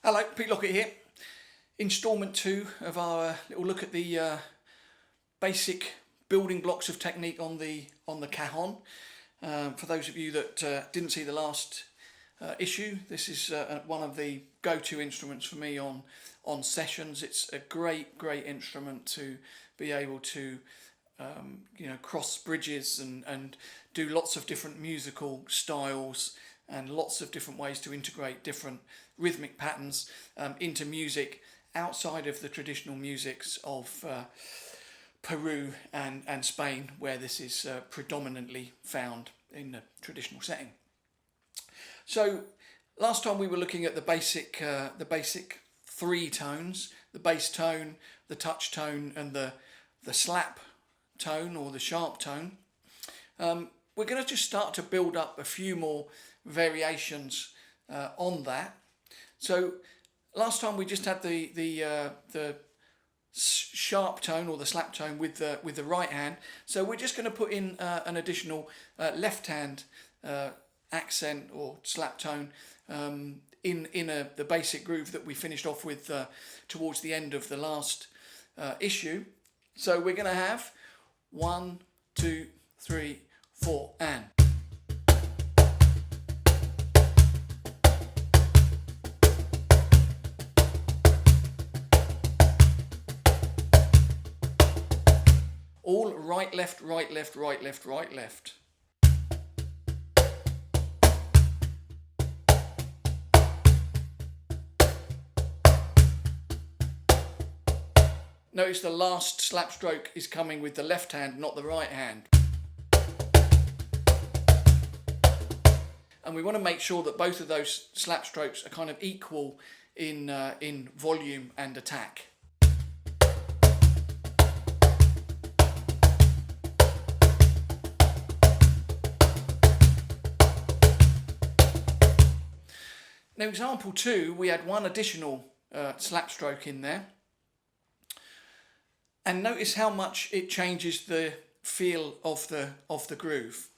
Hello, Pete Lockett here. Instalment 2 of our little look at the basic building blocks of technique on the Cajon. For those of you that didn't see the last issue, this is one of the go-to instruments for me on sessions. It's a great instrument to be able to cross bridges and do lots of different musical styles and lots of different ways to integrate different rhythmic patterns into music outside of the traditional musics of Peru and Spain, where this is predominantly found in a traditional setting. So last time we were looking at the basic three tones: the bass tone, the touch tone, and the slap tone or the sharp tone. We're going to just start to build up a few more variations on that. So last time we just had the sharp tone or the slap tone with the right hand. So we're just going to put in an additional left hand accent or slap tone in the basic groove that we finished off with towards the end of the last issue. So we're going to have 1, 2, 3, 4 and. All right, left, right, left, right, left, right, left. Notice the last slap stroke is coming with the left hand, not the right hand. And we want to make sure that both of those slap strokes are kind of equal in volume and attack. Now, example 2, we had one additional slap stroke in there. And notice how much it changes the feel of the groove.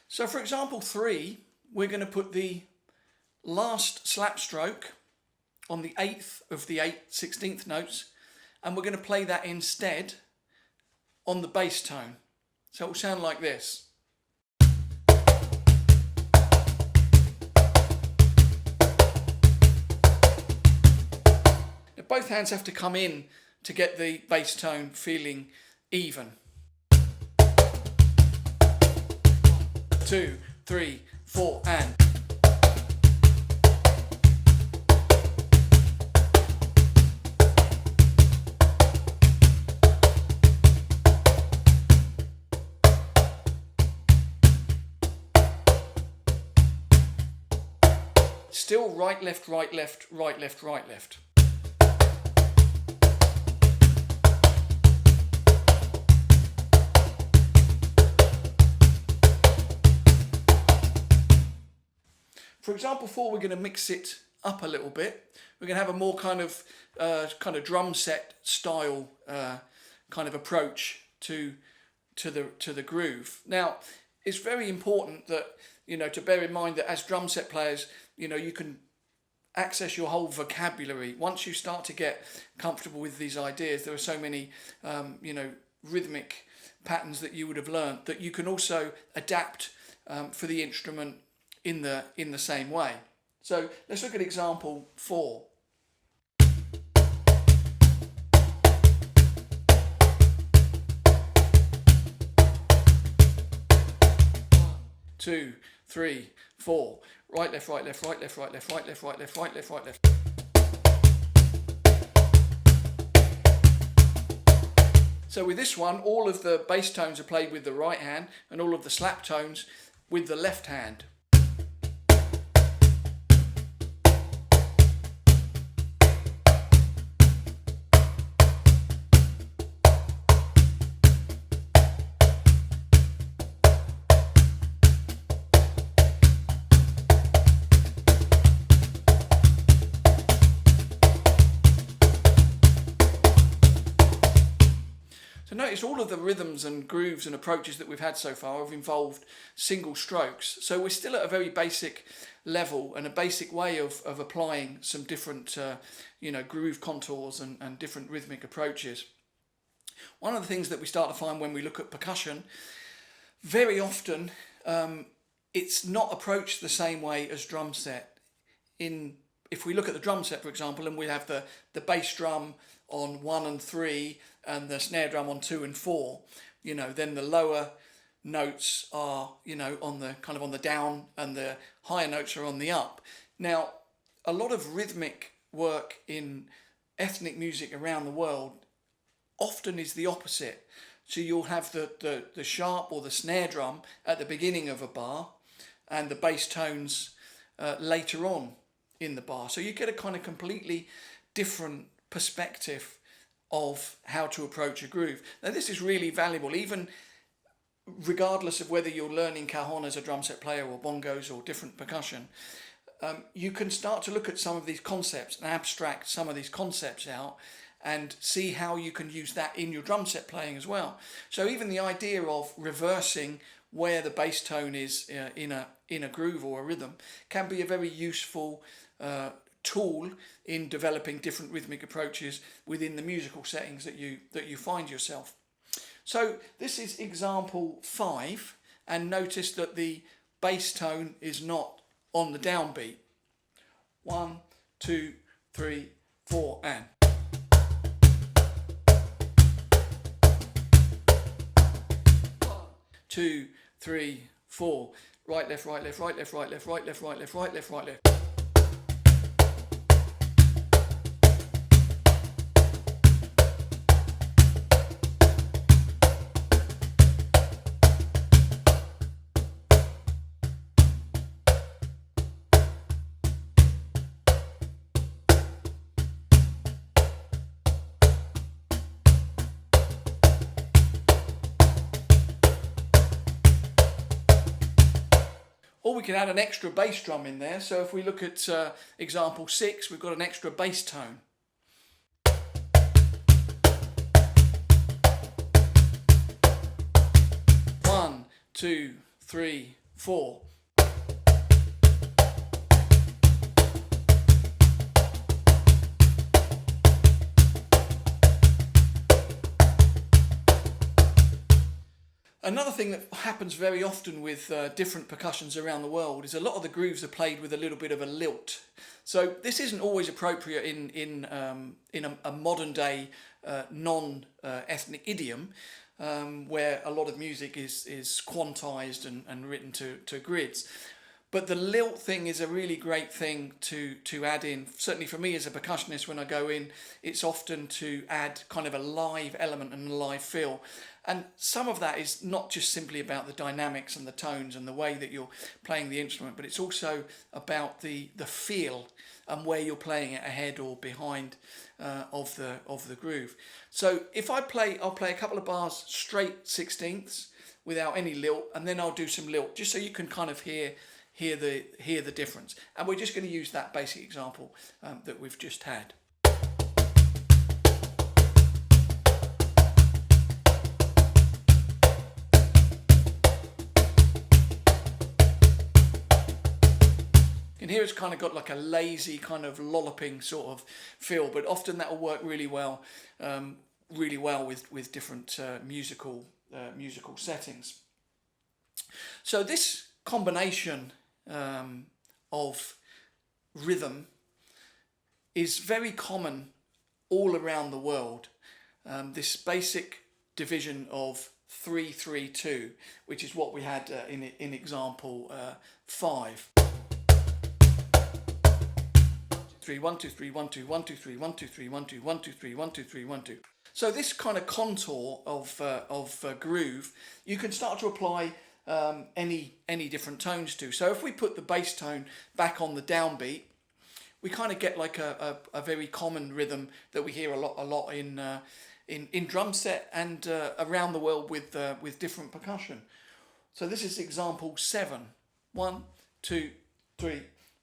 So for example 3, we're going to put the last slap stroke on the 8th of the 16th notes, and we're going to play that instead on the bass tone. So it will sound like this. Now both hands have to come in to get the bass tone feeling even. 2, 3, 4 and. Still right, left, right, left, right, left, right, left. For example 4, we're going to mix it up a little bit. We're going to have a more kind of drum set style kind of approach to the groove. Now, it's very important that to bear in mind that as drum set players, you can access your whole vocabulary. Once you start to get comfortable with these ideas, there are so many rhythmic patterns that you would have learned that you can also adapt for the instrument in the same way. So let's look at example 4. 2, 3, 4. Right, left, right, left, right, left, right, left, right, left, right, left, right, left, right, left. So with this one, all of the bass tones are played with the right hand and all of the slap tones with the left hand. notice all of the rhythms and grooves and approaches that we've had so far have involved single strokes. So we're still at a very basic level and a basic way of applying some different groove contours and different rhythmic approaches. One of the things that we start to find when we look at percussion, very often it's not approached the same way as drum set. If we look at the drum set, for example, and we have the bass drum on 1 and 3 and the snare drum on 2 and 4, then the lower notes are on the down and the higher notes are on the up. Now, a lot of rhythmic work in ethnic music around the world often is the opposite. So you'll have the sharp or the snare drum at the beginning of a bar and the bass tones later on in the bar. So you get a kind of completely different perspective of how to approach a groove. Now this is really valuable, even regardless of whether you're learning cajon as a drum set player or bongos or different percussion. You can start to look at some of these concepts and abstract some of these concepts out and see how you can use that in your drum set playing as well. So even the idea of reversing where the bass tone is in a groove or a rhythm can be a very useful tool in developing different rhythmic approaches within the musical settings that you find yourself. So this is example 5, and notice that the bass tone is not on the downbeat. 1, 2, 3, 4, and 1, 2, 3, 4. Right, left, right, left, right, left, right, left, right, left, right, left, right, left, right, left. Or we can add an extra bass drum in there. So if we look at example 6, we've got an extra bass tone. One, 2, 3, 4. Another thing that happens very often with different percussions around the world is a lot of the grooves are played with a little bit of a lilt. So this isn't always appropriate in a modern day non-ethnic idiom where a lot of music is quantized and written to grids. But the lilt thing is a really great thing to add in. Certainly for me as a percussionist, when I go in, it's often to add kind of a live element and a live feel. And some of that is not just simply about the dynamics and the tones and the way that you're playing the instrument, but it's also about the feel and where you're playing it ahead or behind of the groove. So if I'll play a couple of bars straight 16ths without any lilt, and then I'll do some lilt just so you can kind of hear the difference. And we're just going to use that basic example that we've just had. And here it's kind of got like a lazy kind of lolloping sort of feel, but often that will work really well with different musical settings. So this combination of rhythm is very common all around the world. This basic division of 3-3-2, which is what we had in example 5. 3 1 2 3 1 2 1 2 3 1 2 3 1 2 1 2 3 1 2 3 1 2. So this kind of contour of groove you can start to apply any different tones to. So if we put the bass tone back on the downbeat, we kind of get like a very common rhythm that we hear a lot in drum set and around the world with different percussion. So this is example 7. 1 2 3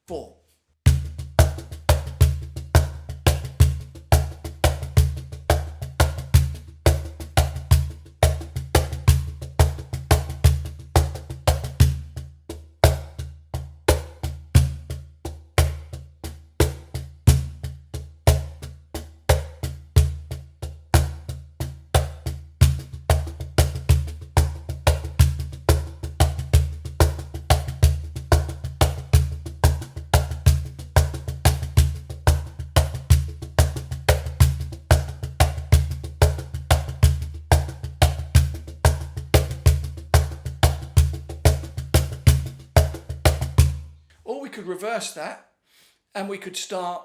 4. could reverse that and we could start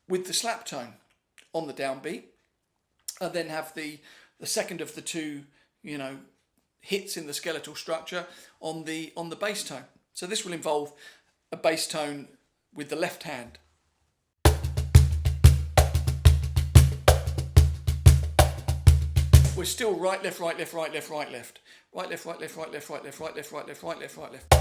with the slap tone on the downbeat and then have the second of the two, you know, hits in the skeletal structure on the bass tone. So this will involve a bass tone with the left hand. We're still right, left, right, left, right, left, right, left. Right, left, right, left, right, left, right, left, right, left, right, left, right, left, right, left.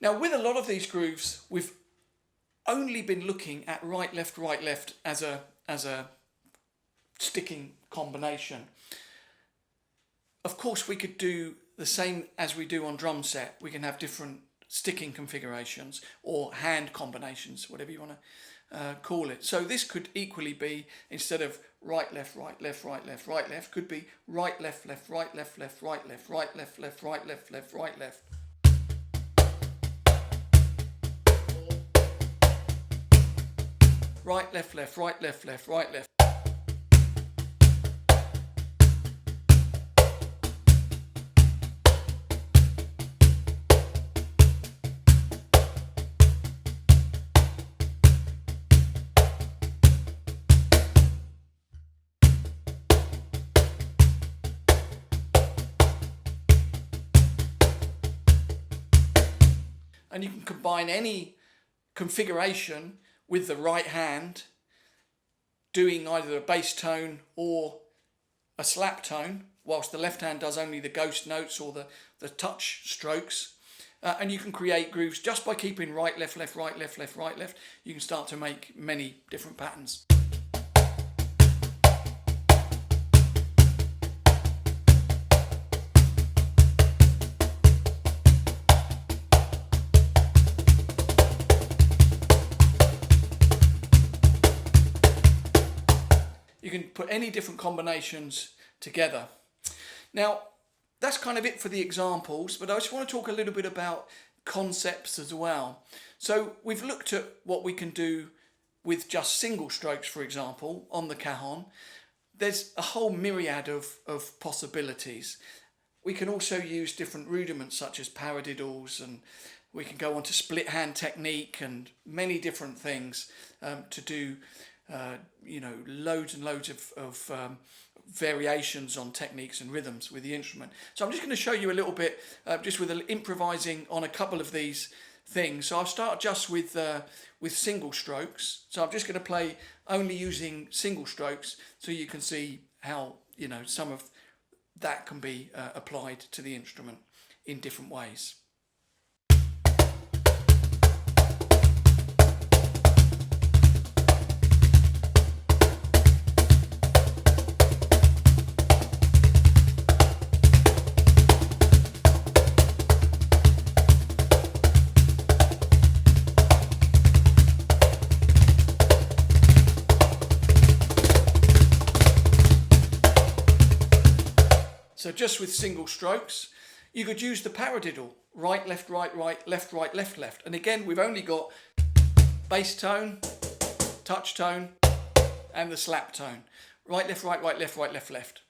Now, with a lot of these grooves, we've only been looking at right, left as a sticking combination. Of course, we could do the same as we do on drum set. We can have different sticking configurations or hand combinations, whatever you want to call it. So this could equally be, instead of right, left, right, left, right, left, right, left, could be right, left, left, right, left, left, right, left, right, left, left, right, left, left, right, left. Right, left, left, right, left, left, right, left. And you can combine any configuration with the right hand, doing either a bass tone or a slap tone, whilst the left hand does only the ghost notes or the touch strokes. And you can create grooves just by keeping right, left, left, right, left, left, right, left. You can start to make many different patterns. You can put any different combinations together. Now, that's kind of it for the examples, but I just want to talk a little bit about concepts as well. So we've looked at what we can do with just single strokes, for example, on the Cajon. There's a whole myriad of possibilities. We can also use different rudiments such as paradiddles, and we can go on to split hand technique and many different things to do you know, loads and loads of variations on techniques and rhythms with the instrument. So I'm just going to show you a little bit just with improvising on a couple of these things. So I'll start just with single strokes. So I'm just going to play only using single strokes so you can see how, you know, some of that can be applied to the instrument in different ways. So just with single strokes, you could use the paradiddle, right, left, right, right, left, right, left, left. And again, we've only got bass tone, touch tone, and the slap tone. Right, left, right, right, left, right, left, left.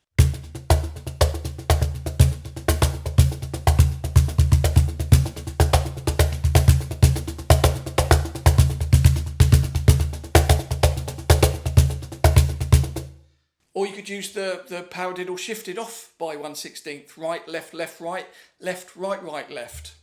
Or you could use the paradiddle shifted off by 1/16, right, left, left, right, left, right, right, left.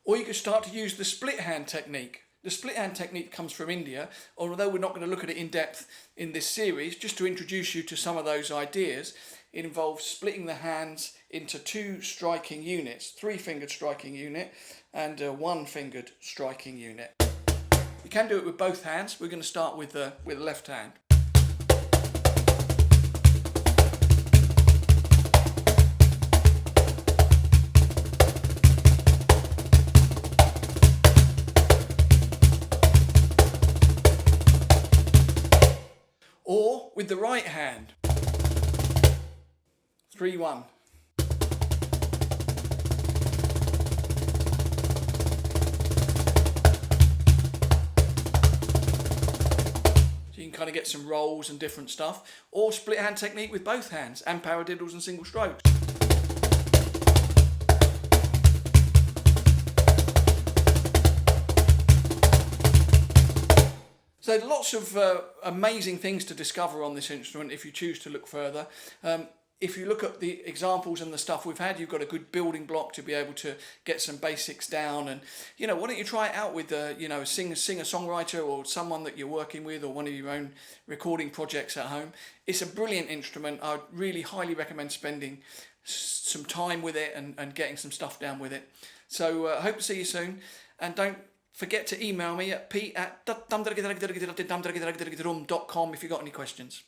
Or you could start to use the split hand technique. The split hand technique comes from India, although we're not going to look at it in depth in this series. Just to introduce you to some of those ideas, it involves splitting the hands into two striking units, 3-fingered striking unit and a 1-fingered striking unit. You can do it with both hands. We're going to start with the left hand. Or with the right hand. 3-1. So you can kind of get some rolls and different stuff. Or split hand technique with both hands and paradiddles and single strokes. So lots of amazing things to discover on this instrument if you choose to look further. If you look at the examples and the stuff we've had, you've got a good building block to be able to get some basics down. And, you know, why don't you try it out with, you know, a singer-songwriter or someone that you're working with, or one of your own recording projects at home. It's a brilliant instrument. I'd really highly recommend spending some time with it and getting some stuff down with it. So I hope to see you soon. And don't forget to email me at pete@dum.com if you've got any questions.